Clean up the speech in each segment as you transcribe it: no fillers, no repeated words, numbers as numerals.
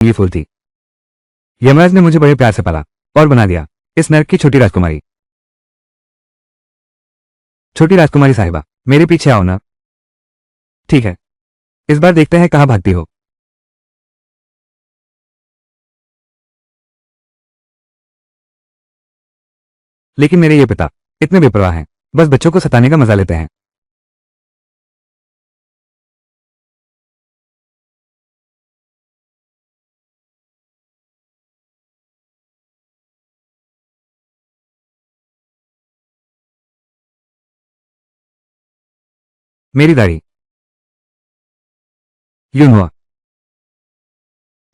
ये फूल थी। यमराज ने मुझे बड़े प्यार से पाला और बना दिया इस नर्क की छोटी राजकुमारी। छोटी राजकुमारी साहिबा, मेरे पीछे आओ ना। ठीक है, इस बार देखते हैं कहां भागती हो। लेकिन मेरे ये पिता इतने बेपरवाह हैं, बस बच्चों को सताने का मजा लेते हैं। मेरी दाढ़ी। यूं हुआ,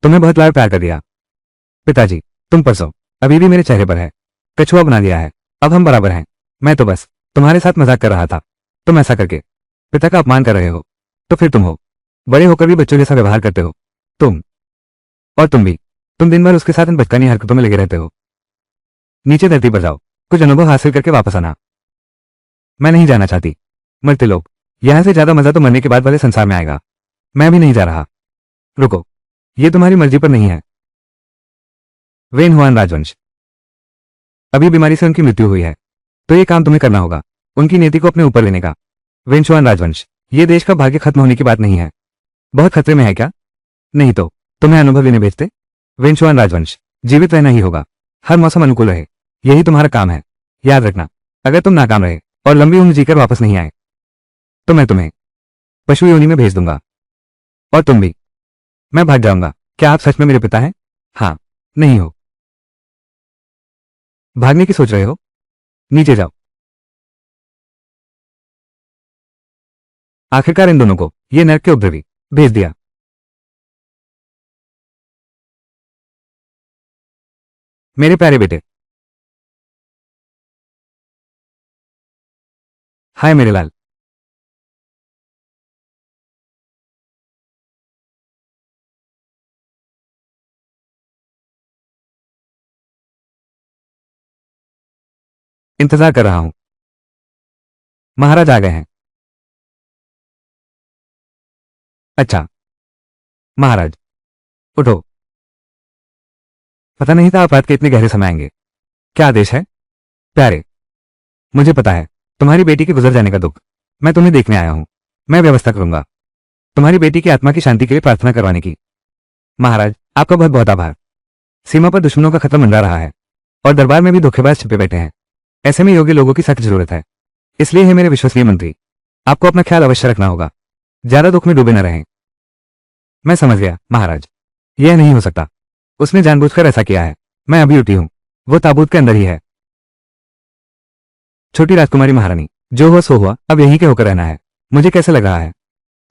तुम्हें बहुत बार प्यार कर दिया पिताजी। तुम परसों अभी भी मेरे चेहरे पर है, कछुआ बना दिया है। अब हम बराबर हैं। मैं तो बस तुम्हारे साथ मजाक कर रहा था। तुम ऐसा करके पिता का अपमान कर रहे हो, तो फिर तुम हो, बड़े होकर भी बच्चों जैसा व्यवहार करते हो। तुम और तुम भी, तुम दिन भर उसके साथ इन बचकानी हरकतों में लगे रहते हो। नीचे धरती पर जाओ, कुछ अनुभव हासिल करके वापस आना। मैं नहीं जाना चाहती। मरते लोग, यहां से ज्यादा मजा तो मरने के बाद वाले संसार में आएगा। मैं भी नहीं जा रहा। रुको, ये तुम्हारी मर्जी पर नहीं है। वेन हुआन राजवंश, अभी बीमारी से उनकी मृत्यु हुई है, तो ये काम तुम्हें करना होगा, उनकी नीति को अपने ऊपर लेने का। वेनशुआन राजवंश, ये देश का भाग्य खत्म होने की बात नहीं है। बहुत खतरे में है क्या? नहीं तो तुम्हें अनुभव लेने भेजते। वेनशुआन राजवंश, जीवित रहना ही होगा, हर मौसम अनुकूल रहे, यही तुम्हारा काम है। याद रखना, अगर तुम नाकाम रहे और लंबी उम्र जीकर वापस नहीं आए, तो मैं तुम्हें पशु योनि में भेज दूंगा। और तुम भी। मैं भाग जाऊंगा। क्या आप सच में मेरे पिता हैं? हाँ, नहीं हो? भागने की सोच रहे हो? नीचे जाओ। आखिरकार इन दोनों को ये नर्क के उपद्रवी भेज दिया। मेरे प्यारे बेटे। हाय मेरे लाल। इंतजार कर रहा हूं। महाराज आ गए हैं। अच्छा महाराज, उठो। पता नहीं था आप रात के इतने गहरे समय आएंगे। क्या आदेश है? प्यारे, मुझे पता है तुम्हारी बेटी के गुजर जाने का दुख। मैं तुम्हें देखने आया हूं। मैं व्यवस्था करूंगा तुम्हारी बेटी की आत्मा की शांति के लिए प्रार्थना करवाने की। महाराज, आपका बहुत बहुत आभार। सीमा पर दुश्मनों का खतरा मंडरा रहा है और दरबार में भी धोखेबाज छिपे बैठे हैं। ऐसे में योग्य लोगों की सख्त जरूरत है। इसलिए है मेरे विश्वसनीय मंत्री, आपको अपना ख्याल अवश्य रखना होगा। ज्यादा दुख में डूबे न रहें। मैं समझ गया महाराज। यह नहीं हो सकता, उसने जानबूझकर ऐसा किया है। मैं अभी उठी हूं, वो ताबूत के अंदर ही है। छोटी राजकुमारी महारानी, जो हुआ सो हुआ, अब यहीं के होकर रहना है। मुझे कैसे लग रहा है?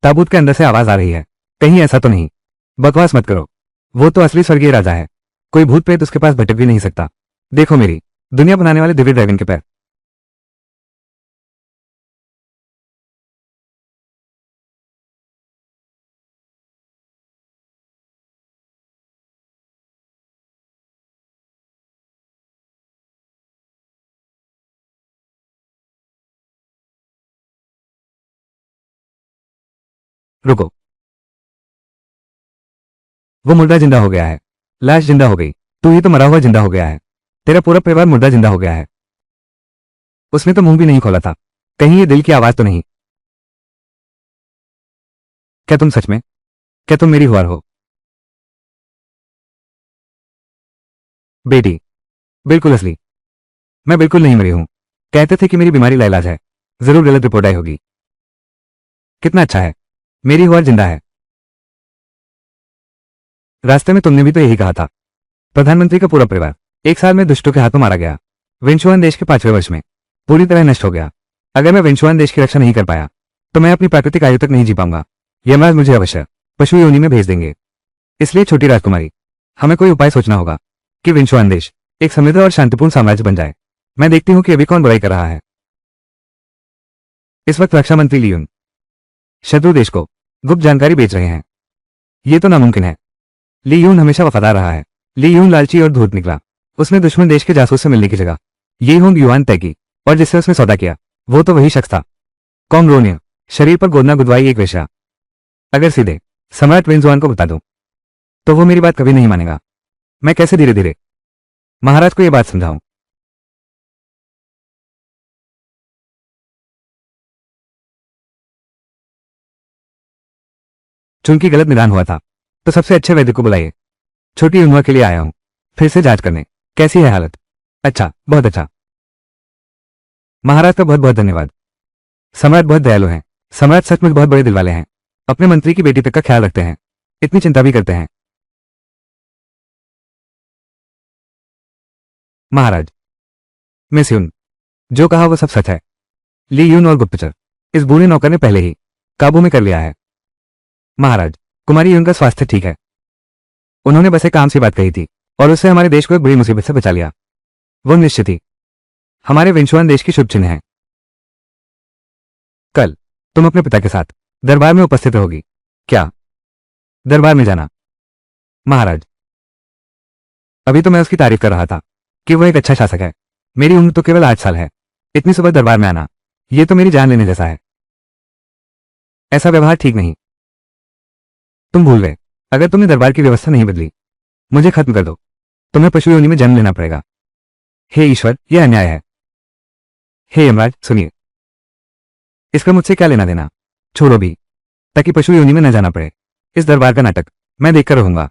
ताबूत के अंदर से आवाज आ रही है। कहीं ऐसा तो नहीं? बकवास मत करो, वो तो असली स्वर्गीय राजा है। कोई भूत प्रेत उसके पास भटक भी नहीं सकता। देखो मेरी दुनिया बनाने वाले दिव्य ड्रैगन के पैर। रुको, वो मुर्दा जिंदा हो गया है। लाश जिंदा हो गई। तू ही तो मरा हुआ जिंदा हो गया है। तेरा पूरा परिवार मुर्दा जिंदा हो गया है। उसने तो मुंह भी नहीं खोला था। कहीं ये दिल की आवाज तो नहीं? क्या तुम सच में, क्या तुम मेरी हुआर हो? बेटी, बिल्कुल असली। मैं बिल्कुल नहीं मरी हूं। कहते थे कि मेरी बीमारी लाइलाज है। जरूर गलत रिपोर्ट आई होगी। कितना अच्छा है, मेरी हुआर जिंदा है। रास्ते में तुमने भी तो यही कहा था। प्रधानमंत्री का पूरा परिवार 1 साल में दुष्टों के हाथों मारा गया। वेंशुआन देश के 5वें वर्ष में पूरी तरह नष्ट हो गया। अगर मैं वेंशुआन देश की रक्षा नहीं कर पाया, तो मैं अपनी प्राकृतिक आयु तक नहीं जी पाऊंगा। यमराज मुझे अवश्य पशु योनि में भेज देंगे। इसलिए छोटी राजकुमारी, हमें कोई उपाय सोचना होगा कि वेंशुआन देश एक समृद्ध और शांतिपूर्ण साम्राज्य बन जाए। मैं देखती हूं कि अभी कौन बुराई कर रहा है। इस वक्त रक्षा मंत्री लियून शत्रु देश को गुप्त जानकारी बेच रहे हैं। ये तो नामुमकिन है। ली यून हमेशा वफादार रहा है। ली यून लालची और धूर्त निकला। उसने दुश्मन देश के जासूस से मिलने की जगह ये होंग युआन तय की, और जिससे उसने सौदा किया वो तो वही शख्स था। कॉन्ग्रोनिया, शरीर पर गोदना गुदवाई एक वेश्या। अगर सीधे सम्राट वेंजुआन को बता दूं तो वो मेरी बात कभी नहीं मानेगा। मैं कैसे धीरे धीरे महाराज को यह बात समझाऊं? चूंकि गलत निदान हुआ था तो सबसे अच्छे वैद्य को बुलाइए। छोटी उम्र के लिए आया हूं फिर से जांच करने। कैसी है हालत? अच्छा, बहुत अच्छा। महाराज का बहुत बहुत धन्यवाद। सम्राट बहुत दयालु हैं। सम्राट सचमुच बहुत बड़े दिल वाले हैं। अपने मंत्री की बेटी तक का ख्याल रखते हैं, इतनी चिंता भी करते हैं। महाराज, मिस यून, जो कहा वो सब सच है। ली यून और गुप्तचर इस बूढ़े नौकर ने पहले ही काबू में कर लिया है। महाराज, कुमारी यून का स्वास्थ्य ठीक है। उन्होंने बस एक काम से बात कही थी और उससे हमारे देश को एक बड़ी मुसीबत से बचा लिया। वो निश्चित ही हमारे विंशुआन देश की शुभ चिन्ह है। कल तुम अपने पिता के साथ दरबार में उपस्थित रहोगी क्या? दरबार में जाना? महाराज, अभी तो मैं उसकी तारीफ कर रहा था कि वो एक अच्छा शासक है। मेरी उम्र तो केवल 8 साल है। इतनी सुबह दरबार में आना, ये तो मेरी जान लेने जैसा है। ऐसा व्यवहार ठीक नहीं। तुम भूल गए, अगर तुमने दरबार की व्यवस्था नहीं बदली, मुझे खत्म कर दो, तुम्हें पशु योनि में जन्म लेना पड़ेगा। हे ईश्वर, यह अन्याय है। हे यमराज, सुनिए, इसका मुझसे क्या लेना देना? छोड़ो भी, ताकि पशु योनि में न जाना पड़े। इस दरबार का नाटक मैं देखकर रहूंगा।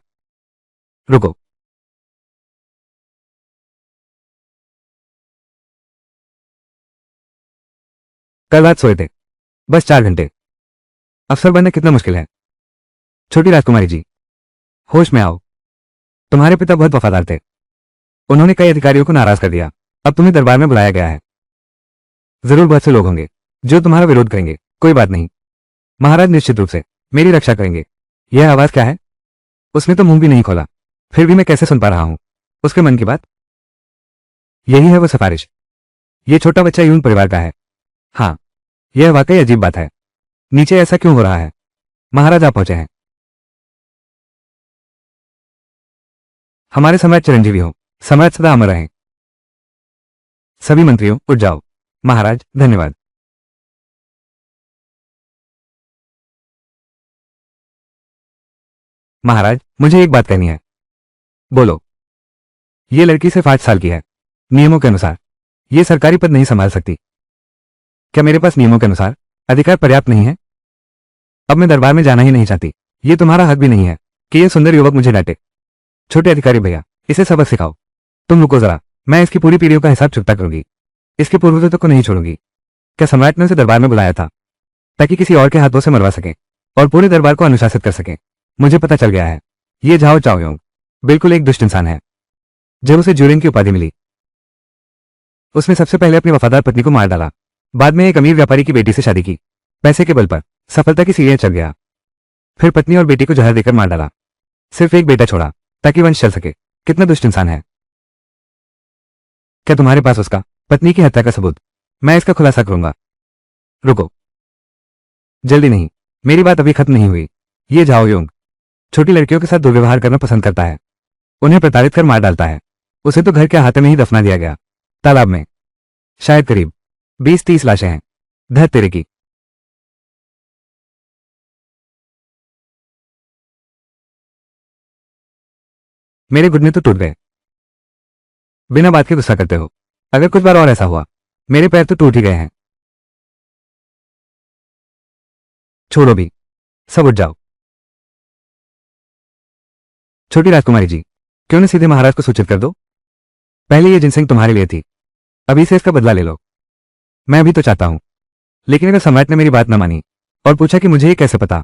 रुको, कल रात सोए थे बस 4 घंटे। अफसर बनना कितना मुश्किल है। छोटी राजकुमारी जी, होश में आओ। तुम्हारे पिता बहुत वफादार थे। उन्होंने कई अधिकारियों को नाराज कर दिया। अब तुम्हें दरबार में बुलाया गया है। जरूर बहुत से लोग होंगे जो तुम्हारा विरोध करेंगे। कोई बात नहीं, महाराज निश्चित रूप से मेरी रक्षा करेंगे। यह आवाज क्या है? उसने तो मुंह भी नहीं खोला, फिर भी मैं कैसे सुन पा रहा हूं उसके मन की बात। यही है वो सिफारिश। ये छोटा बच्चा यून परिवार का है। हाँ, यह वाकई अजीब बात है। नीचे ऐसा क्यों हो रहा है? महाराज आप पहुंचे हैं। हमारे सम्राट चिरंजीवी हो। सम्राट सदा अमर रहें। सभी मंत्रियों उठ जाओ। महाराज धन्यवाद। महाराज, मुझे एक बात कहनी है। बोलो। ये लड़की सिर्फ 8 साल की है। नियमों के अनुसार ये सरकारी पद नहीं संभाल सकती। क्या मेरे पास नियमों के अनुसार अधिकार पर्याप्त नहीं है? अब मैं दरबार में जाना ही नहीं चाहती। ये तुम्हारा हक भी नहीं है कि यह सुंदर युवक मुझे डांटे। छोटे अधिकारी भैया, इसे सबक सिखाओ। तुम रुको जरा, मैं इसकी पूरी पीढ़ियों का हिसाब चुकता करूंगी। इसके पूर्वजों को नहीं छोड़ूंगी। क्या सम्राट ने उसे दरबार में बुलाया था ताकि किसी और के हाथों से मरवा सके और पूरे दरबार को अनुशासित कर सके? मुझे पता चल गया है। ये झाओ चाओयोंग बिल्कुल एक दुष्ट इंसान है। जब उसे ज्यूरिंग की उपाधि मिली, उसने सबसे पहले अपनी वफादार पत्नी को मार डाला। बाद में एक अमीर व्यापारी की बेटी से शादी की। पैसे के बल पर सफलता की सीढ़ियां चढ़ गया। फिर पत्नी और बेटी को जहर देकर मार डाला। सिर्फ एक बेटा छोड़ा ताकि वंश चल सके। कितना दुष्ट इंसान है। क्या तुम्हारे पास उसका पत्नी की हत्या का सबूत? मैं इसका खुलासा करूंगा। रुको, जल्दी नहीं, मेरी बात अभी खत्म नहीं हुई। ये झाओ योंग छोटी लड़कियों के साथ दुर्व्यवहार करना पसंद करता है। उन्हें प्रताड़ित कर मार डालता है। उसे तो घर के अहाते में ही दफना दिया गया, तालाब में। शायद करीब 20-30 लाशें हैं। धर तेरे की। मेरे घुटने तो टूट गए। बिना बात के गुस्सा करते हो। अगर कुछ बार और ऐसा हुआ, मेरे पैर तो टूट ही गए हैं। छोड़ो भी, सब उठ जाओ। छोटी राजकुमारी जी, क्यों न सीधे महाराज को सूचित कर दो? पहले ये जिनसिंग तुम्हारे लिए थी, अभी से इसका बदला ले लो। मैं भी तो चाहता हूं, लेकिन अगर सम्राट ने मेरी बात न मानी और पूछा कि मुझे ये कैसे पता,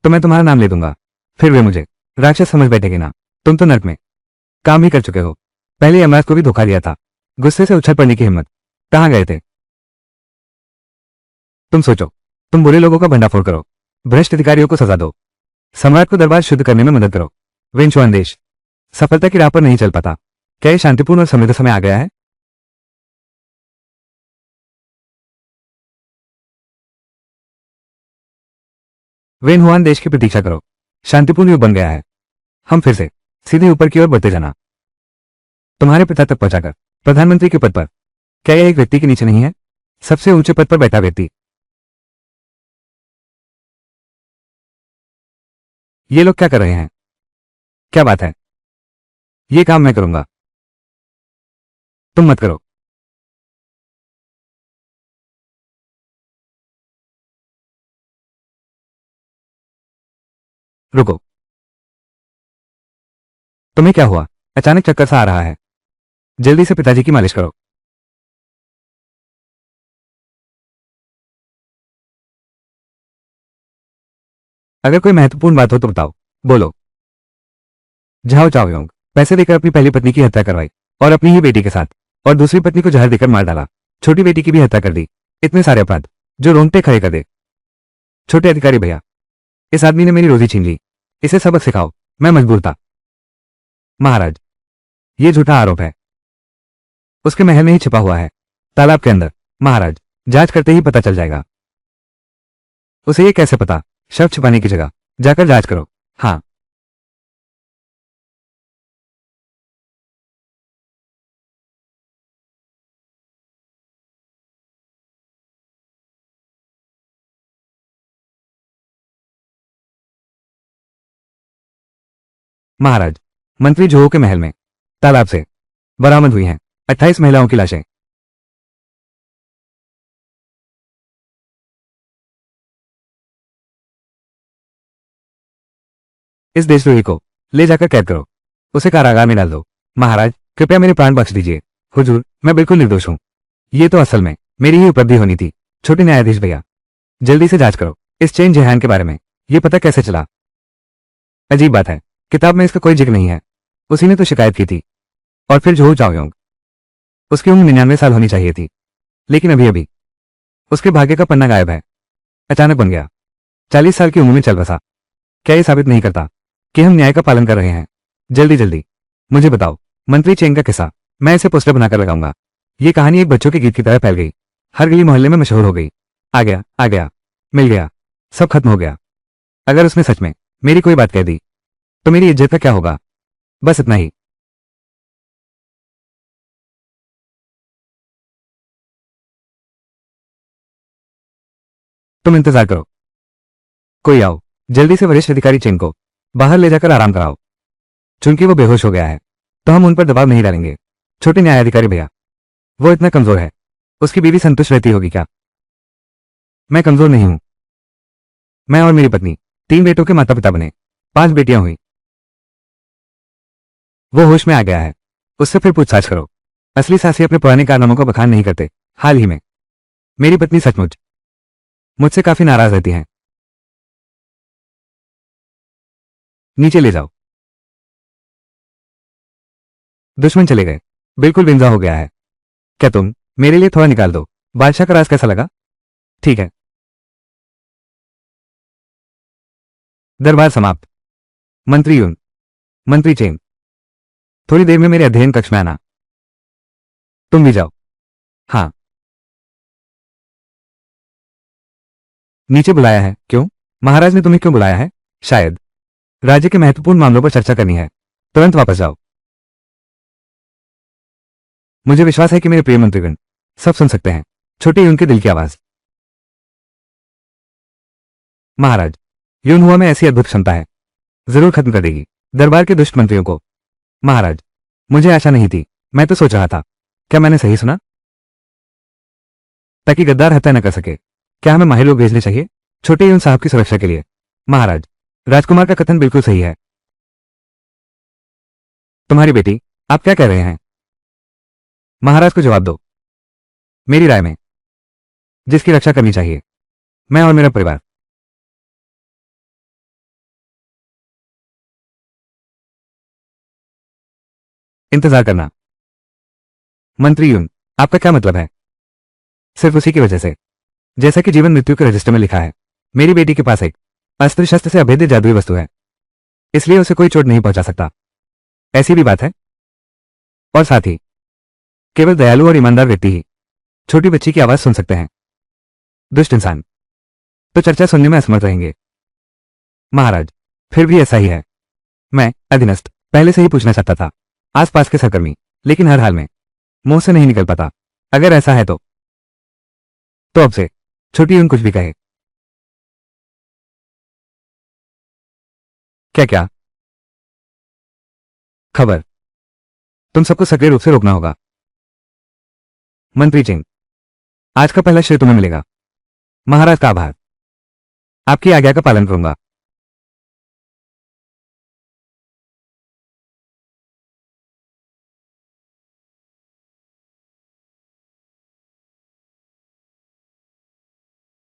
तो मैं तुम्हारा नाम ले दूंगा। फिर वे मुझे राक्षस समझ बैठेगे ना। तुम तो नर्क में काम ही कर चुके हो। पहले यमराज को भी धोखा दिया था। गुस्से से उछल पड़ने की हिम्मत। कहां गए थे? तुम सोचो, तुम बुरे लोगों का भंडाफोड़ करो, भ्रष्ट अधिकारियों को सजा दो, सम्राट को दरबार शुद्ध करने में मदद करो। विंचुआन देश सफलता की राह पर नहीं चल पाता। क्या ये शांतिपूर्ण और समृद्ध समय आ गया है? वेनहुआन देश की प्रतीक्षा करो। शांतिपूर्ण युग बन गया है। हम फिर से सीधे ऊपर की ओर बढ़ते जाना, तुम्हारे पिता तक पहुंचाकर प्रधानमंत्री के पद पर। क्या यह एक व्यक्ति के नीचे नहीं है? सबसे ऊंचे पद पर बैठा व्यक्ति। ये लोग क्या कर रहे हैं? क्या बात है? ये काम मैं करूंगा, तुम मत करो। रुको, तुम्हें क्या हुआ? अचानक चक्कर सा आ रहा है। जल्दी से पिताजी की मालिश करो। अगर कोई महत्वपूर्ण बात हो तो बताओ। बोलो। जाओ जाओ योंग। पैसे देकर अपनी पहली पत्नी की हत्या करवाई, और अपनी ही बेटी के साथ, और दूसरी पत्नी को जहर देकर मार डाला। छोटी बेटी की भी हत्या कर दी। इतने सारे अपराध जो रोंगटे खड़े कर दे। छोटे अधिकारी भैया, इस आदमी ने मेरी रोजी छीन ली। इसे सबक सिखाओ। मैं मजबूर था। महाराज, ये झूठा आरोप है। उसके महल में ही छिपा हुआ है, तालाब के अंदर। महाराज, जांच करते ही पता चल जाएगा। उसे ये कैसे पता? शव छिपाने की जगह जाकर जांच करो। हाँ। महाराज, मंत्री जोहो के महल में तालाब से बरामद हुई हैं 28 महिलाओं की लाशें। इस देशद्रोही को ले जाकर कैद करो। उसे कारागार में डाल दो। महाराज, कृपया मेरे प्राण बख्श दीजिए। हुजूर, मैं बिल्कुल निर्दोष हूं। ये तो असल में मेरी ही उपलब्धि होनी थी। छोटे न्यायाधीश भैया, जल्दी से जांच करो इस चेन जेहान के बारे में। ये पता कैसे चला? अजीब बात है, किताब में इसका कोई जिक्र नहीं है। उसी ने तो शिकायत की थी। और फिर जोहो चाओयोंग, उसकी उम्र 99 साल होनी चाहिए थी, लेकिन अभी अभी उसके भाग्य का पन्ना गायब है। अचानक बन गया। 40 साल की उम्र में चल बसा। क्या ये साबित नहीं करता कि हम न्याय का पालन कर रहे हैं? जल्दी जल्दी मुझे बताओ मंत्री चेंग का किस्सा। मैं इसे पोस्टर बनाकर लगाऊंगा। ये कहानी एक बच्चों के गीत की तरह फैल गई। हर गली मोहल्ले में मशहूर हो गई। आ गया, आ गया, मिल गया, सब खत्म हो गया। अगर उसने सच में मेरी कोई बात कह दी तो मेरी इज्जत का क्या होगा? बस इतना ही। तुम इंतजार करो। कोई आओ, जल्दी से वरिष्ठ अधिकारी चेंग को बाहर ले जाकर आराम कराओ। चूंकि वो बेहोश हो गया है तो हम उन पर दबाव नहीं डालेंगे। छोटे न्यायाधिकारी भैया, वो इतना कमजोर है, उसकी बीवी संतुष्ट रहती होगी क्या? मैं कमजोर नहीं हूं। मैं और मेरी पत्नी 3 बेटों के माता पिता बने। 5 बेटियां हुई। वो होश में आ गया है। उससे फिर पूछताछ करो। असली सासी अपने पुराने कारनामों का बखान नहीं करते। हाल ही में मेरी पत्नी सचमुच मुझसे काफी नाराज रहती हैं। नीचे ले जाओ। दुश्मन चले गए। बिल्कुल बिंजा हो गया है। क्या तुम मेरे लिए थोड़ा निकाल दो? बादशाह का राज कैसा लगा? ठीक है। दरबार समाप्त। मंत्री यून, मंत्री चेन, थोड़ी देर में मेरे अध्ययन कक्ष में आना। तुम भी जाओ। हाँ। नीचे बुलाया है? क्यों? महाराज ने तुम्हें क्यों बुलाया है? शायद राज्य के महत्वपूर्ण मामलों पर चर्चा करनी है। तुरंत वापस जाओ। मुझे विश्वास है कि मेरे प्रिय मंत्रीगण सब सुन सकते हैं। छोटे यून के दिल की आवाज। महाराज, यून हुआ में ऐसी अद्भुत क्षमता है, जरूर खत्म कर देगी दरबार के दुष्ट मंत्रियों को। महाराज, मुझे आशा नहीं थी। मैं तो सोच रहा था, क्या मैंने सही सुना? ताकि गद्दार हत्या न कर सके। क्या हमें माहिर लोग भेजने चाहिए छोटे यून साहब की सुरक्षा के लिए? महाराज, राजकुमार का कथन बिल्कुल सही है। तुम्हारी बेटी, आप क्या कह रहे हैं? महाराज को जवाब दो। मेरी राय में जिसकी रक्षा करनी चाहिए, मैं और मेरा परिवार। इंतजार करना। मंत्री यून, आपका क्या मतलब है? सिर्फ उसी की वजह से, जैसा कि जीवन मृत्यु के रजिस्टर में लिखा है। मेरी बेटी के पास एक अस्त्र शस्त्र से अभेद्य जादुई वस्तु है, इसलिए उसे कोई चोट नहीं पहुंचा सकता। ऐसी भी बात है। और साथ ही केवल दयालु और ईमानदार व्यक्ति ही छोटी बच्ची की आवाज सुन सकते हैं। दुष्ट इंसान तो चर्चा सुनने में असमर्थ रहेंगे। महाराज, फिर भी ऐसा ही है। मैं अधीनस्थ पहले से ही पूछना चाहता था। आसपास के सहकर्मी, लेकिन हर हाल में मुंह से नहीं निकल पाता। अगर ऐसा है तो अब से छोटी यून कुछ भी कहे। क्या क्या? खबर, तुम सबको सक्रिय रूप से रोकना होगा। मंत्री चिंग, आज का पहला श्रेय तुम्हें मिलेगा। महाराज का आभार। आपकी आज्ञा का पालन करूंगा।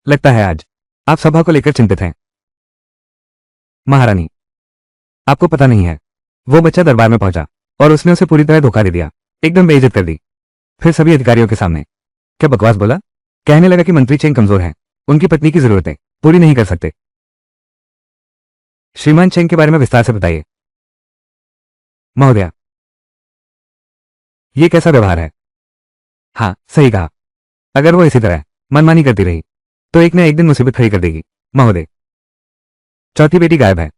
लगता है आज आप सभा को लेकर चिंतित हैं। महारानी, आपको पता नहीं है, वो बच्चा दरबार में पहुंचा और उसने उसे पूरी तरह धोखा दे दिया, एकदम बेइज्जत कर दी। फिर सभी अधिकारियों के सामने क्या बकवास बोला। कहने लगा कि मंत्री चेंग कमजोर हैं, उनकी पत्नी की जरूरतें पूरी नहीं कर सकते। श्रीमान चेंग के बारे में विस्तार से बताइए। महोदया, ये कैसा व्यवहार है। हाँ, सही कहा। अगर वो इसी तरह मनमानी करती रही तो एक न एक दिन मुसीबत खड़ी कर देगी। महोदय, चौथी बेटी गायब है।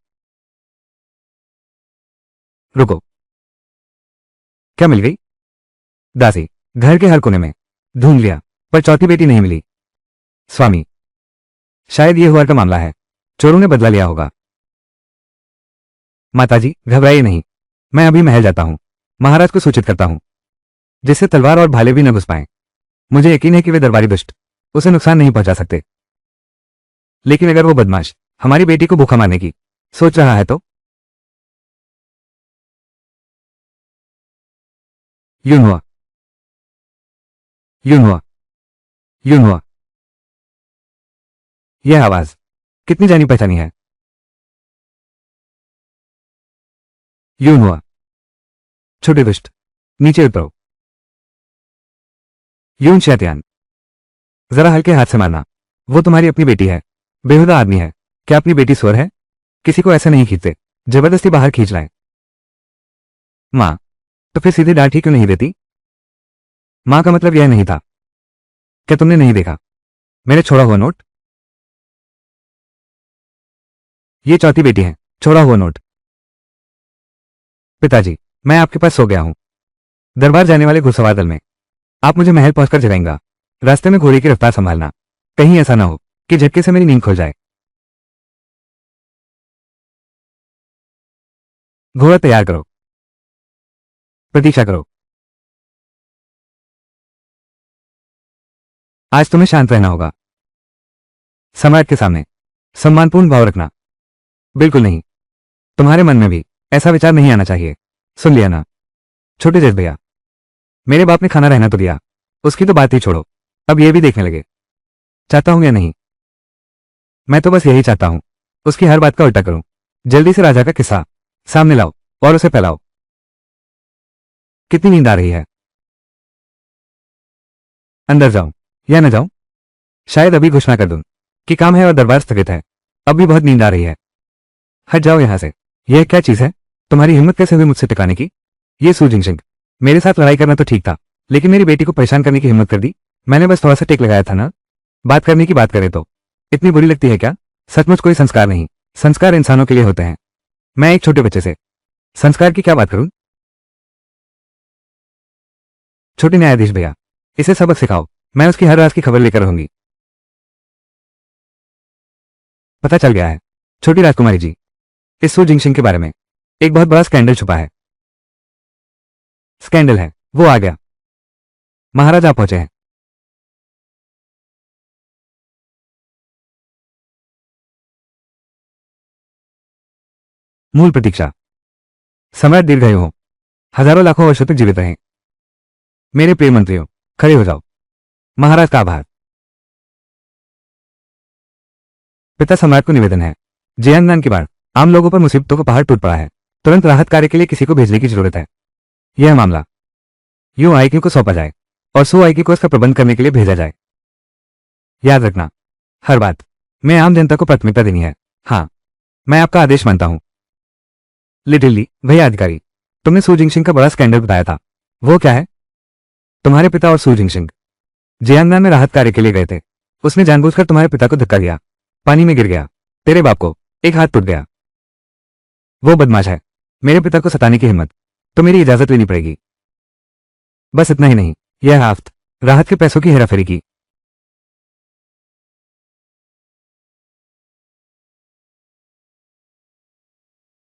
रुको, क्या मिल गई। दासी, घर के हर कोने में ढूंढ लिया पर चौथी बेटी नहीं मिली। स्वामी, शायद ये हुआ का मामला है, चोरों ने बदला लिया होगा। माताजी, घबराइए नहीं, मैं अभी महल जाता हूं, महाराज को सूचित करता हूं, जिससे तलवार और भाले भी न घुस पाएं। मुझे यकीन है कि वे दरबारी दुष्ट उसे नुकसान नहीं पहुंचा सकते, लेकिन अगर वो बदमाश हमारी बेटी को भूखा मारने की सोच रहा है तो। यूं हुआ, यूं हुआ, यूं हुआ। यह आवाज कितनी जानी पहचानी है। यूं हुआ। छोटे दुष्ट, नीचे उतरो। यूं शैतान, जरा हल्के हाथ से मारना, वो तुम्हारी अपनी बेटी है। बेहुदा आदमी है। क्या अपनी बेटी स्वर है। किसी को ऐसे नहीं खींचते, जबरदस्ती बाहर खींच लाए। मां, तो फिर सीधे डांट ही क्यों नहीं देती। मां का मतलब यह नहीं था। क्या तुमने नहीं देखा मेरे छोड़ा हुआ नोट। ये चौथी बेटी है, छोड़ा हुआ नोट। पिताजी, मैं आपके पास सो गया हूं, दरबार जाने वाले घुड़सवार दल में। आप मुझे महल पहुंचकर जगाएंगा। रास्ते में घोड़े की रफ्तार संभालना, कहीं ऐसा ना हो कि झटके से मेरी नींद खुल जाए। घोड़ा तैयार करो, प्रतीक्षा करो। आज तुम्हें शांत रहना होगा। सम्राट के सामने सम्मानपूर्ण भाव रखना। बिल्कुल नहीं, तुम्हारे मन में भी ऐसा विचार नहीं आना चाहिए। सुन लिया ना छोटे जेठ भैया, मेरे बाप ने खाना रहना तो दिया, उसकी तो बात ही छोड़ो, अब ये भी देखने लगे। चाहता हूं या नहीं, मैं तो बस यही चाहता हूं, उसकी हर बात का उल्टा करूं। जल्दी से राजा का किस्सा सामने लाओ और उसे फैलाओ। कितनी नींद आ रही है। अंदर जाऊं या न जाऊं। शायद अभी घोषणा कर दूं कि काम है और दरबार स्थगित है। अब भी बहुत नींद आ रही है। हट जाओ यहां से। यह क्या चीज है। तुम्हारी हिम्मत कैसे हुई मुझसे टिकाने की। ये सू जिंगशिंग, मेरे साथ लड़ाई करना तो ठीक था, लेकिन मेरी बेटी को परेशान करने की हिम्मत कर दी। मैंने बस थोड़ा सा टेक लगाया था ना। बात करने की बात करें तो इतनी बुरी लगती है क्या। सचमुच कोई संस्कार नहीं, संस्कार इंसानों के लिए होते हैं। मैं एक छोटे बच्चे से संस्कार की क्या बात करूं। छोटे न्यायाधीश भैया, इसे सबक सिखाओ, मैं उसकी हर राज की खबर लेकर रहूंगी। पता चल गया है छोटी राजकुमारी जी, इस सू जिंगशिंग के बारे में एक बहुत बड़ा स्कैंडल छुपा है। स्कैंडल है, वो आ गया। महाराज आप पहुंचे हैं। मूल प्रतीक्षा। सम्राट दीर्घायु हो, हजारों लाखों वर्षों तक जीवित रहें। मेरे प्रिय मंत्रियों, खड़े हो जाओ। महाराज का आभार। पिता सम्राट को निवेदन है, जियांगनान की बाढ़, आम लोगों पर मुसीबतों का पहाड़ टूट पड़ा है। तुरंत राहत कार्य के लिए किसी को भेजने की जरूरत है। यह मामला यूं आईक्यू को सौंपा जाए और सो आईक्यू को इसका प्रबंध करने के लिए भेजा जाए। याद रखना, हर बात में आम जनता को प्राथमिकता देनी है। हाँ, मैं आपका आदेश मानता हूं। लिटिल भैया अधिकारी, तुमने सू जिंगशिंग का बड़ा स्कैंडल बताया था, वो क्या है। तुम्हारे पिता और सू जिंगशिंग जियांगनान में राहत कार्य के लिए गए थे। उसने जानबूझकर तुम्हारे पिता को धक्का दिया, पानी में गिर गया। तेरे बाप को एक हाथ टूट गया। वो बदमाश है, मेरे पिता को सताने की हिम्मत तो मेरी इजाजत लेनी पड़ेगी। बस इतना ही नहीं, यह आफत राहत के पैसों की हेराफेरी की।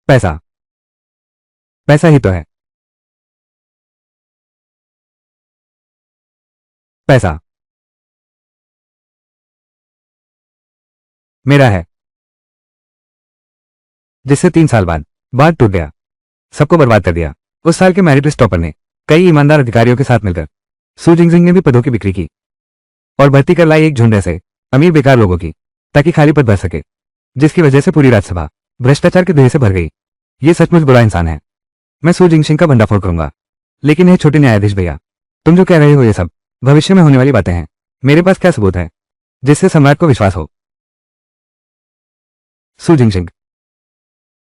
पैसा, पैसा ही तो है। पैसा मेरा है, जिससे 3 साल बाद बात टूट गया, सबको बर्बाद कर दिया। उस साल के मेरिट लिस्ट टॉपर ने कई ईमानदार अधिकारियों के साथ मिलकर सू जिंगजिंग ने भी पदों की बिक्री की और भर्ती कर लाई एक झुंड ऐसे अमीर बेकार लोगों की, ताकि खाली पद भर सके, जिसकी वजह से पूरी राज्यसभा भ्रष्टाचार के धुएं से भर गई। ये सचमुच बुरा इंसान है। मैं सू जिंगसिंग का भंडाफोड़ करूंगा। लेकिन ये छोटे न्यायाधीश भैया, तुम जो कह रहे हो ये सब भविष्य में होने वाली बातें हैं। मेरे पास क्या सबूत है जिससे सम्राट को विश्वास हो? सू जिंगसिंग,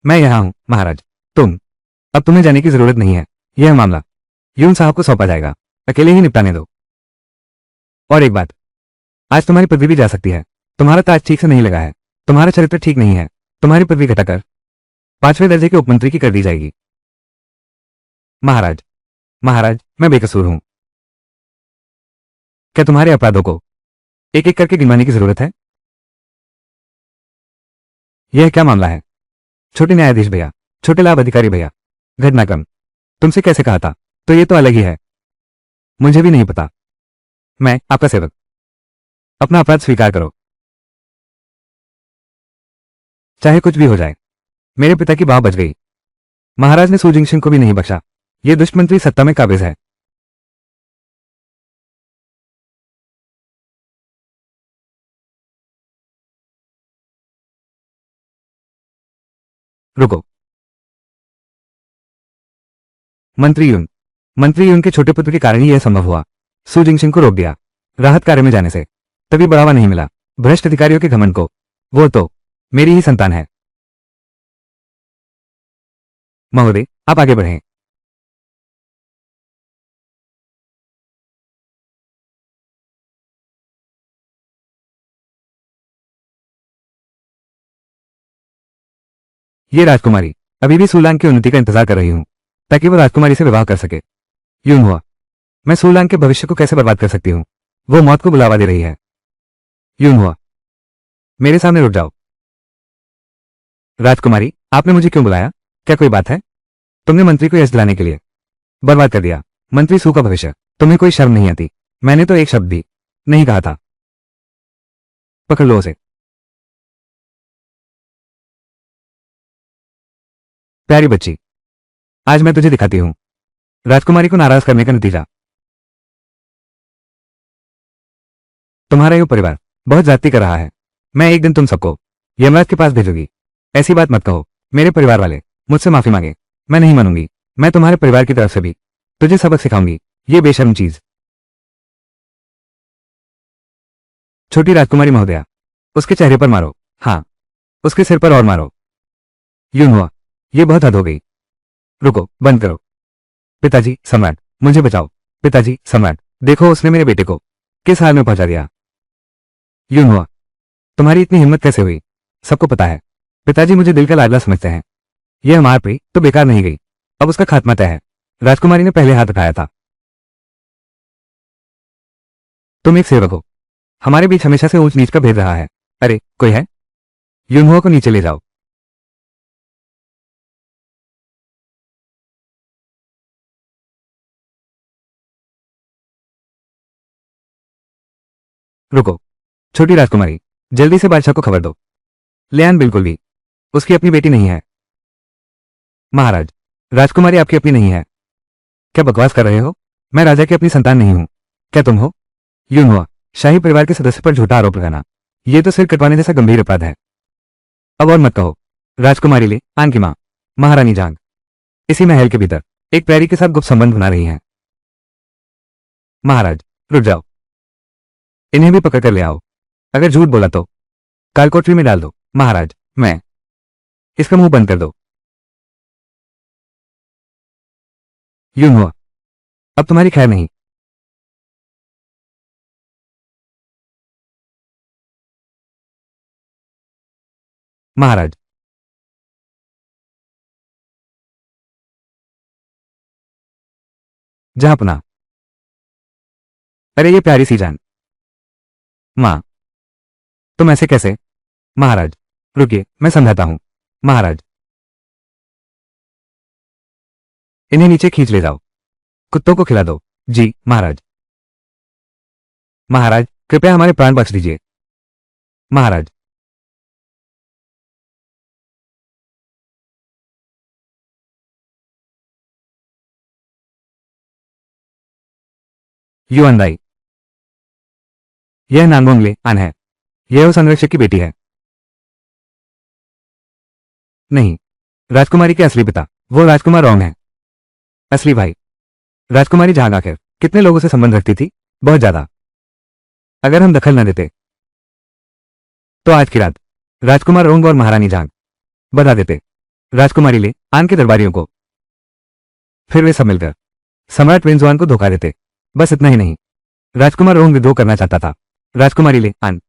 मैं यहां हूं महाराज। अब तुम्हें जाने की जरूरत नहीं है। यह मामला यून साहब को सौंपा जाएगा, अकेले ही निपटाने दो। और एक बात, आज तुम्हारी पदवी भी जा सकती है। तुम्हारा ताज ठीक से नहीं लगा है, तुम्हारा चरित्र ठीक नहीं है, तुम्हारी पदवी घटाकर 5वें दर्जे के उपमंत्री की कर दी जाएगी। महाराज, महाराज, मैं बेकसूर हूं। क्या तुम्हारे अपराधों को एक एक करके गिनवाने की जरूरत है? यह क्या मामला है? छोटे न्यायाधीश भैया, छोटे लाभ अधिकारी भैया, घटनाक्रम तुमसे कैसे कहा था? तो ये तो अलग ही है। मुझे भी नहीं पता। मैं आपका सेवक। अपना अपराध स्वीकार करो, चाहे कुछ भी हो जाए। मेरे पिता की बाह बच गई। महाराज ने सू जिंगसिंग को भी नहीं बख्शा। ये दुष्ट मंत्री सत्ता में काबिज है। रुको। मंत्री यून के छोटे पुत्र के कारण ही यह संभव हुआ। सू जिंगसिंग को रोक दिया राहत कार्य में जाने से, तभी बढ़ावा नहीं मिला भ्रष्ट अधिकारियों के घमंड को। वो तो मेरी ही संतान है। महोदय, आप आगे बढ़ें। ये राजकुमारी अभी भी सूलांग की उन्नति का इंतजार कर रही हूं, ताकि वो राजकुमारी से विवाह कर सके। यूं हुआ, मैं सूलांग के भविष्य को कैसे बर्बाद कर सकती हूँ? वो मौत को बुलावा दे रही है। यूं हुआ, मेरे सामने रुक जाओ। राजकुमारी, आपने मुझे क्यों बुलाया? क्या कोई बात है? तुमने मंत्री को यश दिलाने के लिए बर्बाद कर दिया मंत्री सू का भविष्य। तुम्हें कोई शर्म नहीं आती? मैंने तो एक शब्द भी नहीं कहा था। पकड़ लो उसे। प्यारी बच्ची, आज मैं तुझे दिखाती हूं राजकुमारी को नाराज करने का नतीजा। तुम्हारा यह परिवार बहुत जाति कर रहा है। मैं एक दिन तुम सबको यमराज के पास भेजूंगी। ऐसी बात मत कहो। मेरे परिवार वाले मुझसे माफी मांगे, मैं नहीं मानूंगी। मैं तुम्हारे परिवार की तरफ से भी तुझे सबक सिखाऊंगी। ये बेशर्म चीज। छोटी राजकुमारी महोदया, उसके चेहरे पर मारो। हाँ, उसके सिर पर और मारो। यूं हुआ, ये बहुत हद हो गई। रुको, बंद करो। पिताजी सम्राट, मुझे बचाओ। पिताजी सम्राट, देखो उसने मेरे बेटे को किस हाल में पहुंचा दिया। यूं हुआ, तुम्हारी इतनी हिम्मत कैसे हुई? सबको पता है पिताजी मुझे दिल का लाडला समझते हैं। यह हमार प्री तो बेकार नहीं गई। अब उसका खात्मा तय है। राजकुमारी ने पहले हाथ उठाया था। तुम एक सेवक हो। हमारे बीच हमेशा से ऊंच नीच का भेद रहा है। अरे कोई है? यूनहुआ को नीचे ले जाओ। रुको, छोटी राजकुमारी, जल्दी से बादशाह को खबर दो। लियान बिल्कुल भी उसकी अपनी बेटी नहीं है। महाराज, राजकुमारी आपकी अपनी नहीं है। क्या बकवास कर रहे हो? मैं राजा की अपनी संतान नहीं हूं। क्या तुम हो? यूं हुआ, शाही परिवार के सदस्य पर झूठा आरोप लगाना यह तो सिर कटवाने जैसा गंभीर अपराध है। अब और मत कहो। राजकुमारी ले आन की मां महारानी जांग इसी महल के भीतर एक प्यारी के साथ गुप्त संबंध बना रही हैं। महाराज, रुक जाओ। इन्हें भी पकड़ कर ले आओ। अगर झूठ बोला तो कालकोठरी में डाल दो। महाराज, मैं इसका मुंह बंद कर दो। यूं हुआ, अब तुम्हारी खैर नहीं। महाराज, जहांपना। अरे ये प्यारी सी जान। मां, तुम ऐसे कैसे? महाराज, रुकिए, मैं समझाता हूं। महाराज, इन्हें नीचे खींच ले जाओ, कुत्तों को खिला दो। जी महाराज। महाराज कृपया हमारे प्राण बख्श दीजिए। महाराज। युअनदाई। यह नानगोंगले आन है। यह उस अंगरक्षक की बेटी है। नहीं, राजकुमारी के असली पिता वो राजकुमार रोंग है। असली भाई। राजकुमारी जहां आखिर कितने लोगों से संबंध रखती थी? बहुत ज्यादा। अगर हम दखल न देते तो आज की रात राजकुमार रोंग और महारानी झांग बता देते राजकुमारी ले आन के दरबारियों को। फिर वे सब मिलकर सम्राट वेंजुआन को धोखा देते। बस इतना ही नहीं, राजकुमार रोंग विद्रोह करना चाहता था। राजकुमारी ले आन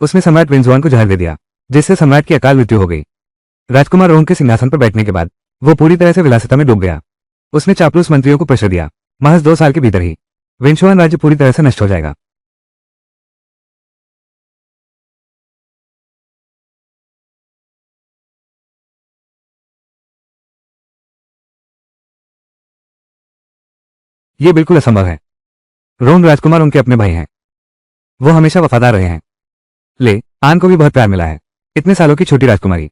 उसने सम्राट वेंजुआन को जहर दे दिया, जिससे सम्राट की अकाल मृत्यु हो गई। राजकुमार रोंग के सिंहासन पर बैठने के बाद वो पूरी तरह से विलासिता में डूब गया। उसने चापलूस मंत्रियों को प्रेशर दिया। महज 2 साल के भीतर ही वेंशुआन राज्य पूरी तरह से नष्ट हो जाएगा। यह बिल्कुल असंभव है। रोंग राजकुमार उनके अपने भाई हैं। वो हमेशा वफादार रहे हैं। ले आन को भी बहुत प्यार मिला है, इतने सालों की छोटी राजकुमारी।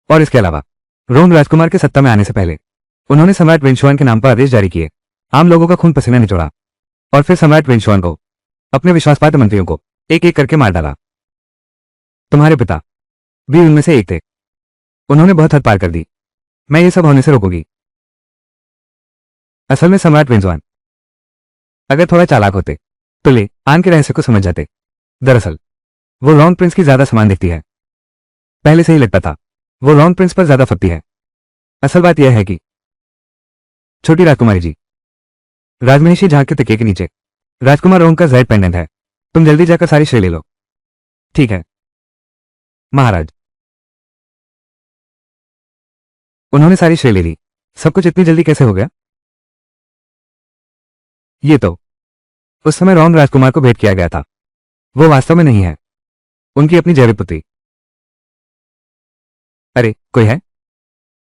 और इसके अलावा रोंग राजकुमार के सत्ता में आने से पहले उन्होंने सम्राट वेंशुआन के नाम पर आदेश जारी किए, आम लोगों का खून पसीना निचोड़ा और फिर सम्राट वेंशुआन को, अपने विश्वासपात्र मंत्रियों को एक एक करके मार डाला। तुम्हारे पिता भी उनमें से एक थे। उन्होंने बहुत हद पार कर दी। मैं ये सब होने से रोकूंगी। असल में सम्राट वेंजुआन अगर थोड़ा चालाक होते तो ले आन के रहस्य को समझ जाते। दरअसल वो रॉन्ग प्रिंस की ज्यादा समान दिखती है। पहले से ही लगता था वो रॉन्ग प्रिंस पर ज्यादा फपती है। असल बात यह है कि छोटी राजकुमारी जी, राजमहिषी झांग के तकिए के नीचे राजकुमार रोंग का ज़ायद पेंडेंट है। तुम जल्दी जाकर सारी श्रेय ले लो। ठीक है महाराज। उन्होंने सारी श्रेय ले ली। सब कुछ इतनी जल्दी कैसे हो गया? ये तो उस समय रॉन्ग राजकुमार को भेंट किया गया था। वो वास्तव में नहीं है, उनकी अपनी जैविक पुत्री। अरे कोई है?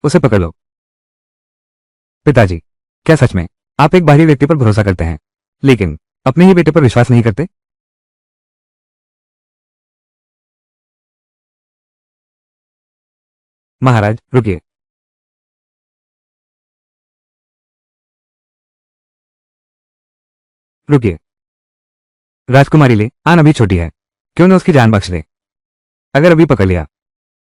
उसे पकड़ लो। पिताजी, क्या सच में आप एक बाहरी व्यक्ति पर भरोसा करते हैं, लेकिन अपने ही बेटे पर विश्वास नहीं करते? महाराज रुकिए। रुकिए। राजकुमारी ले आन अभी छोटी है, क्यों न उसकी जान बख्श दे। अगर अभी पकड़ लिया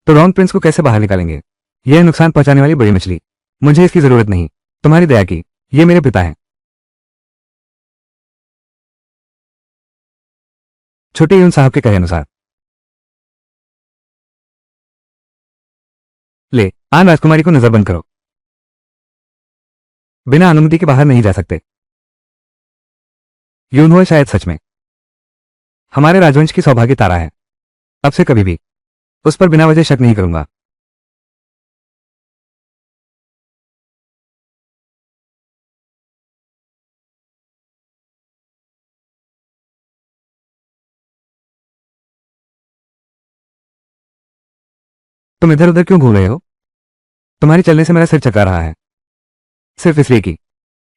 तो रॉन्ग प्रिंस को कैसे बाहर निकालेंगे? यह नुकसान पहुंचाने वाली बड़ी मछली। मुझे इसकी जरूरत नहीं, तुम्हारी दया की। ये मेरे पिता हैं। छोटे यून साहब के कहे अनुसार ले आन राजकुमारी को नजरबंद करो। बिना अनुमति के बाहर नहीं जा सकते। यूनहो शायद सच में हमारे राजवंश की सौभाग्य तारा है। अब से कभी भी उस पर बिना वजह शक नहीं करूंगा। तुम इधर उधर क्यों घूम रहे हो? तुम्हारी चलने से मेरा सिर चकरा रहा है। सिर्फ इसलिए कि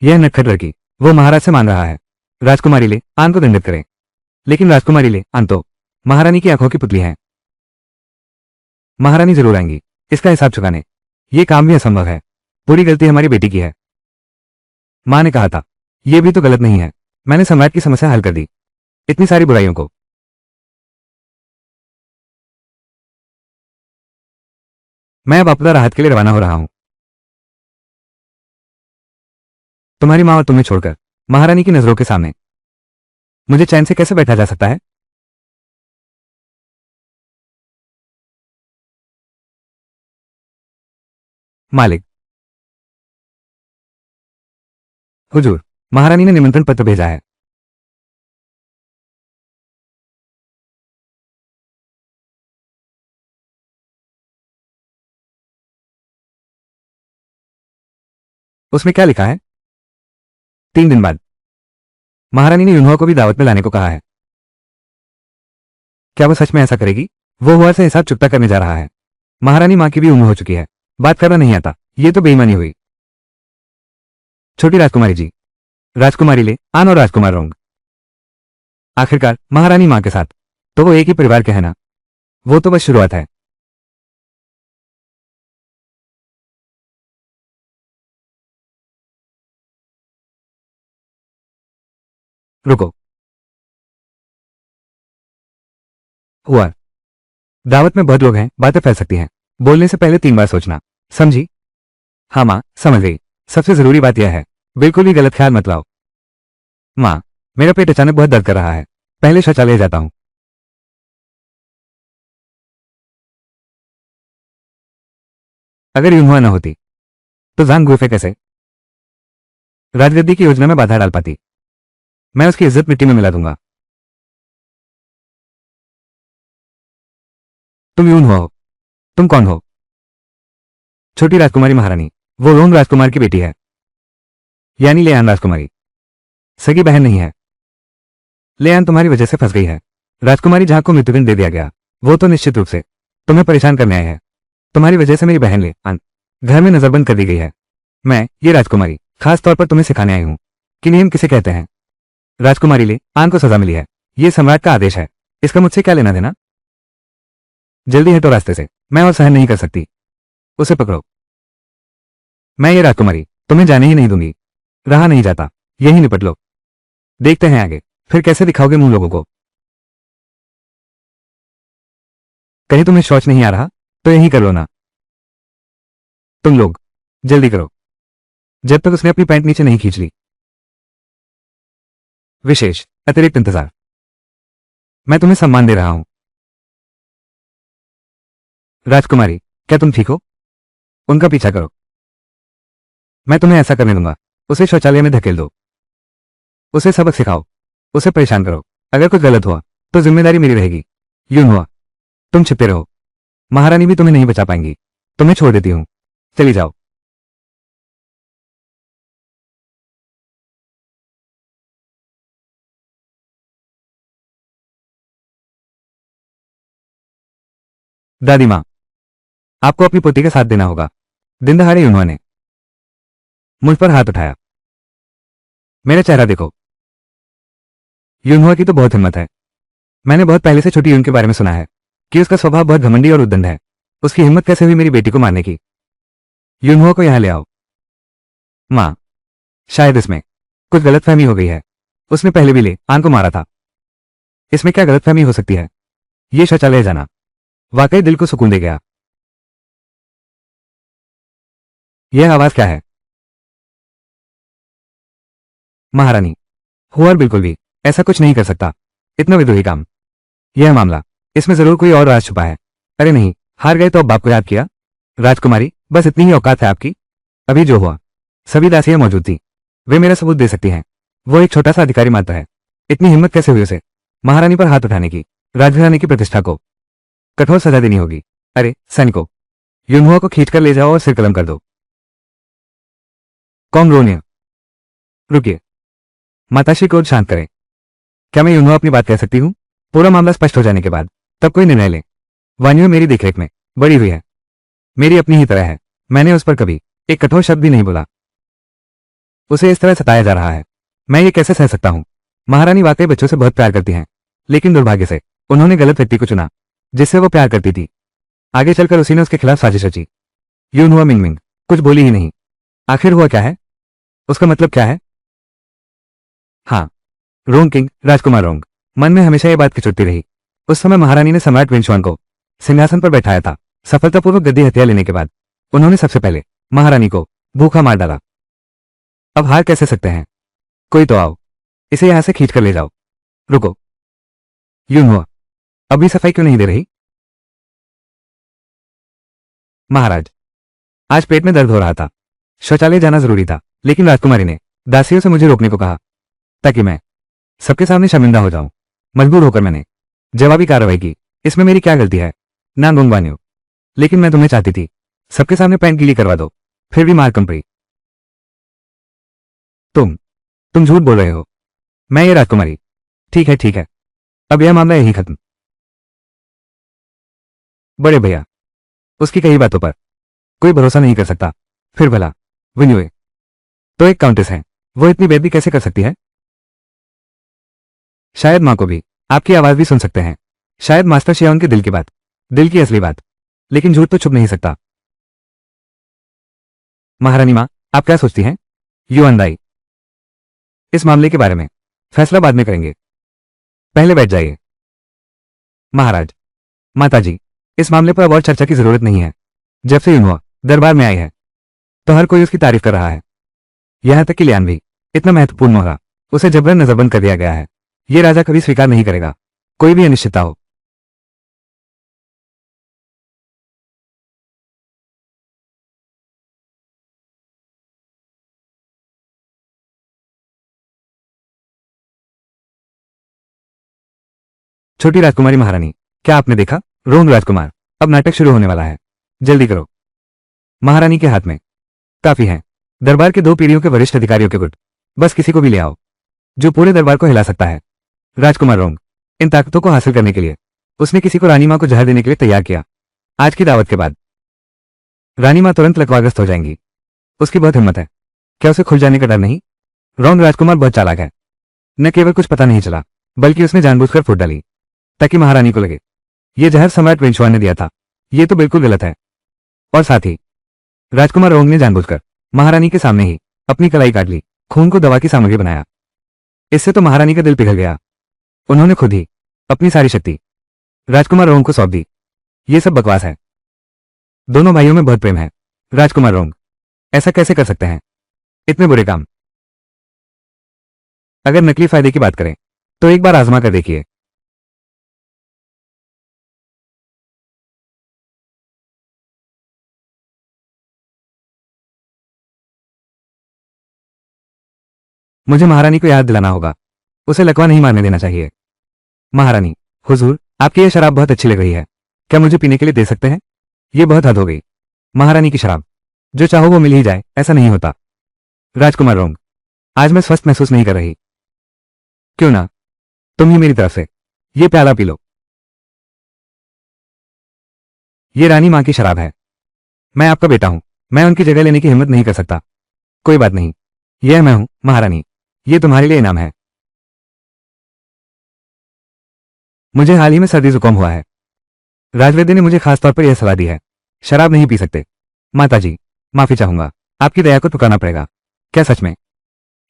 यह नटखट लड़की वो महाराज से मान रहा है राजकुमारी ले आन को दंडित करें। लेकिन राजकुमारी ले आन तो महारानी की आंखों की पुतली है। महारानी जरूर आएंगी इसका हिसाब चुकाने। ये काम भी असंभव है। पूरी गलती हमारी बेटी की है। मां ने कहा था यह भी तो गलत नहीं है। मैंने सम्राट की समस्या हल कर दी, इतनी सारी बुराइयों को। मैं अब आपदा राहत के लिए रवाना हो रहा हूं। तुम्हारी मां और तुम्हें छोड़कर महारानी की नजरों के सामने मुझे चैन से कैसे बैठा जा सकता है? मालिक। हुजूर, महारानी ने निमंत्रण पत्र भेजा है। उसमें क्या लिखा है? 3 दिन बाद महारानी ने यूनहो को भी दावत में लाने को कहा है। क्या वो सच में ऐसा करेगी? वो हुआ से हिसाब चुकता करने जा रहा है। महारानी मां की भी उम्र हो चुकी है, बात करना नहीं आता। ये तो बेईमानी हुई। छोटी राजकुमारी जी, राजकुमारी ले आन और राजकुमार रोंग। आखिरकार महारानी मां के साथ तो वो एक ही परिवार के हैं ना। वो तो बस शुरुआत है। रुको। हुआ। दावत में बहुत लोग हैं, बातें फैल सकती हैं। बोलने से पहले 3 बार सोचना। समझी? हाँ माँ, समझ गई। सबसे जरूरी बात यह है, बिल्कुल भी गलत ख्याल मत लाओ। माँ, मेरा पेट अचानक बहुत दर्द कर रहा है। पहले शौचालय जाता हूँ। अगर यूं न होती तो जांग गुफे कैसे राजगद्दी की योजना में बाधा डाल पाती। मैं उसकी इज्जत मिट्टी में मिला दूंगा। तुम यूं हो? तुम कौन हो? छोटी राजकुमारी महारानी। वो रोंग राजकुमार की बेटी है, यानी लेयान राजकुमारी। सगी बहन नहीं है। लेयान तुम्हारी वजह से फंस गई है। राजकुमारी जहां को मृत्युदंड दे दिया गया, वो तो निश्चित रूप से तुम्हें परेशान करने आए हैं। तुम्हारी वजह से मेरी बहन लेयान घर में नजरबंद कर दी गई है। मैं, ये राजकुमारी, खास तौर पर तुम्हें सिखाने आई हूं कि नियम किसे कहते हैं। राजकुमारी ले आन को सजा मिली है। ये सम्राट का आदेश है। इसका मुझसे क्या लेना देना? जल्दी हटो रास्ते से, मैं और सहन नहीं कर सकती। उसे पकड़ो। मैं ये राजकुमारी तुम्हें जाने ही नहीं दूंगी। रहा नहीं जाता, यही निपट लो। देखते हैं आगे, फिर कैसे दिखाओगे मुंह लोगों को। कहीं तुम्हें शौच नहीं आ रहा तो यही कर लो ना। तुम लोग जल्दी करो। जब तक उसने अपनी पैंट नीचे नहीं खींच ली। विशेष अतिरिक्त इंतजार। मैं तुम्हें सम्मान दे रहा हूं। राजकुमारी, क्या तुम ठीक हो? उनका पीछा करो। मैं तुम्हें ऐसा करने दूंगा। उसे शौचालय में धकेल दो। उसे सबक सिखाओ। उसे परेशान करो। अगर कुछ गलत हुआ तो जिम्मेदारी मेरी रहेगी। यूं हुआ। तुम छिपते रहो। महारानी भी तुम्हें नहीं बचा पाएंगी। तुम्हें छोड़ देती हूं। चली जाओ। दादी माँ, आपको अपनी पोती का साथ देना होगा। दिन दहाड़े उन्होंने मुझ पर हाथ उठाया। मेरा चेहरा देखो। यूनहुआ की तो बहुत हिम्मत है। मैंने बहुत पहले से छोटी यून के बारे में सुना है कि उसका स्वभाव बहुत घमंडी और उद्दंड है। उसकी हिम्मत कैसे हुई मेरी बेटी को मारने की? यूनहुआ को यहां ले आओ। माँ, शायद इसमें कुछ गलतफहमी हो गई है। उसने पहले भी ले आन को मारा था। इसमें क्या गलतफहमी हो सकती है? ये शौचालय जाना वाकई दिल को सुकून दे गया। यह आवाज क्या है? महारानी, हुआर बिल्कुल भी ऐसा कुछ नहीं कर सकता। इतना विद्रोही काम। यह मामला, इसमें जरूर कोई और राज छुपा है। अरे नहीं, हार गए तो अब बाप को याद किया। राजकुमारी, बस इतनी ही औकात है आपकी। अभी जो हुआ, सभी दासियां मौजूद थी। वे मेरा सबूत दे सकती हैं। वो एक छोटा सा अधिकारी मात्र है। इतनी हिम्मत कैसे हुई उसे महारानी पर हाथ उठाने की? राजघराने की प्रतिष्ठा को कठोर सजा देनी होगी। अरे सैनिकों, यूनहुआ को खींचकर ले जाओ और सिर कलम कर दो। कौन रोनिया? रुकिए। माताश्री क्रोध शांत करें। क्या मैं यूनहुआ अपनी बात कह सकती हूँ? पूरा मामला स्पष्ट हो जाने के बाद तब कोई निर्णय ले। वान्यू मेरी देखरेख में बड़ी हुई है। मेरी अपनी ही तरह है। मैंने उस पर कभी एक कठोर शब्द भी नहीं बोला। उसे इस तरह सताया जा रहा है। मैं ये कैसे सह सकता हूँ? महारानी वाकई बच्चों से बहुत प्यार करती हैं, लेकिन दुर्भाग्य से उन्होंने गलत व्यक्ति को चुना जिससे वो प्यार करती थी। आगे चलकर उसी ने उसके खिलाफ साजिश रची। यून हुआ मिंग कुछ बोली ही नहीं। आखिर हुआ क्या है? उसका मतलब क्या है? हाँ, रोंग किंग, राजकुमार रोंग। मन में हमेशा ये बात खिंचुड़ती रही। उस समय महारानी ने सम्राट विंशुआन को सिंहासन पर बैठाया था। सफलतापूर्वक गद्दी हत्या लेने के बाद उन्होंने सबसे पहले महारानी को भूखा मार डाला। अब हार कैसे सकते हैं? कोई तो आओ, इसे यहां से खींच कर ले जाओ। रुको। यूं हुआ अभी सफाई क्यों नहीं दे रही? महाराज, आज पेट में दर्द हो रहा था। शौचालय जाना जरूरी था, लेकिन राजकुमारी ने दासियों से मुझे रोकने को कहा ताकि मैं सबके सामने शर्मिंदा हो जाऊं। मजबूर होकर मैंने जवाबी कार्रवाई की। इसमें मेरी क्या गलती है? ना गुंगवानियो, लेकिन मैं तुम्हें चाहती थी सबके सामने पैंट गीली करवा दो, फिर भी मार कम पड़ी। तुम तुम झूठ बोल रहे हो। मैं ये राजकुमारी। ठीक है ठीक है, अब यह मामला यही खत्म। बड़े भैया, उसकी कई बातों पर कोई भरोसा नहीं कर सकता। फिर भला विन्युए तो एक काउंटेस है, वो इतनी बेइज्जती कैसे कर सकती है? शायद माँ को भी आपकी आवाज भी सुन सकते हैं। शायद मास्टर शियान के दिल की बात, दिल की असली बात। लेकिन झूठ तो छुप नहीं सकता। महारानी माँ, आप क्या सोचती हैं? युआन दाई, इस मामले के बारे में फैसला बाद में करेंगे, पहले बैठ जाइए। महाराज, माताजी, इस मामले पर अब और चर्चा की जरूरत नहीं है। जब से यूनहुआ दरबार में आई है तो हर कोई उसकी तारीफ कर रहा है, यहां तक कि लियान भी। इतना महत्वपूर्ण मोहरा उसे जबरन नजरबंद कर दिया गया है। यह राजा कभी स्वीकार नहीं करेगा, कोई भी अनिश्चितता हो। छोटी राजकुमारी महारानी, क्या आपने देखा? रोहन राजकुमार, अब नाटक शुरू होने वाला है, जल्दी करो। महारानी के हाथ में काफी है, दरबार के 2 पीढ़ियों के वरिष्ठ अधिकारियों के गुट। बस किसी को भी ले आओ जो पूरे दरबार को हिला सकता है। राजकुमार रोंग, इन ताकतों को हासिल करने के लिए उसने किसी को रानी मां को जहर देने के लिए तैयार किया। आज की दावत के बाद रानी मां तुरंत लकवाग्रस्त हो जाएंगी। उसकी बहुत हिम्मत है, क्या उसे खुल जाने का डर नहीं? रोंग राजकुमार बहुत चालाक है, न केवल कुछ पता नहीं चला बल्कि उसने जानबूझकर फूट डाली ताकि महारानी को लगे यह जहर सम्राट वेंचुआन ने दिया था। यह तो बिल्कुल गलत है। और साथ ही राजकुमार रोंग ने जानबूझकर महारानी के सामने ही अपनी कलाई काट ली, खून को दवा की सामग्री बनाया। इससे तो महारानी का दिल पिघल गया। उन्होंने खुद ही अपनी सारी शक्ति राजकुमार रोंग को सौंप दी। यह सब बकवास है। दोनों भाइयों में बहुत प्रेम है। राजकुमार रोंग ऐसा कैसे कर सकते हैं? इतने बुरे काम। अगर नकली फायदे की बात करें तो एक बार आजमा कर देखिए। मुझे महारानी को याद दिलाना होगा, उसे लकवा नहीं मारने देना चाहिए। महारानी, हुजूर, आपकी यह शराब बहुत अच्छी लग रही है, क्या मुझे पीने के लिए दे सकते हैं? यह बहुत हद हो गई। महारानी की शराब जो चाहो वो मिल ही जाए, ऐसा नहीं होता। राजकुमार रोंग, आज मैं स्वस्थ महसूस नहीं कर रही। क्यों ना तुम ही मेरी तरफ से ये प्याला पी लो। ये रानी मां की शराब है। मैं आपका बेटा हूं, मैं उनकी जगह लेने की हिम्मत नहीं कर सकता। कोई बात नहीं, यह मैं हूं महारानी, ये तुम्हारे लिए इनाम है। मुझे हाल ही में सर्दी जुकाम हुआ है। राजवैद्य ने मुझे खास तौर पर यह सलाह दी है, शराब नहीं पी सकते। माताजी, माफी चाहूंगा, आपकी दया को ठुकराना पड़ेगा। क्या सच में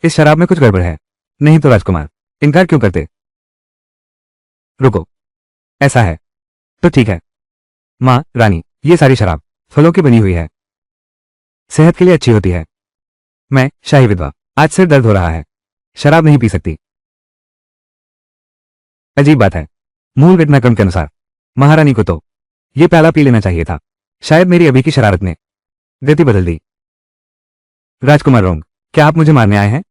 इस शराब में कुछ गड़बड़ है? नहीं तो राजकुमार इनकार क्यों करते? रुको, ऐसा है तो ठीक है। मां, रानी, ये सारी शराब फलों की बनी हुई है, सेहत के लिए अच्छी होती है। मैं शाही विधवा, आज सिर दर्द हो रहा है, शराब नहीं पी सकती। अजीब बात है, मूल घटनाक्रम के अनुसार महारानी को तो ये प्याला पी लेना चाहिए था। शायद मेरी अभी की शरारत ने गति बदल दी। राजकुमार रोंग, क्या आप मुझे मारने आए हैं?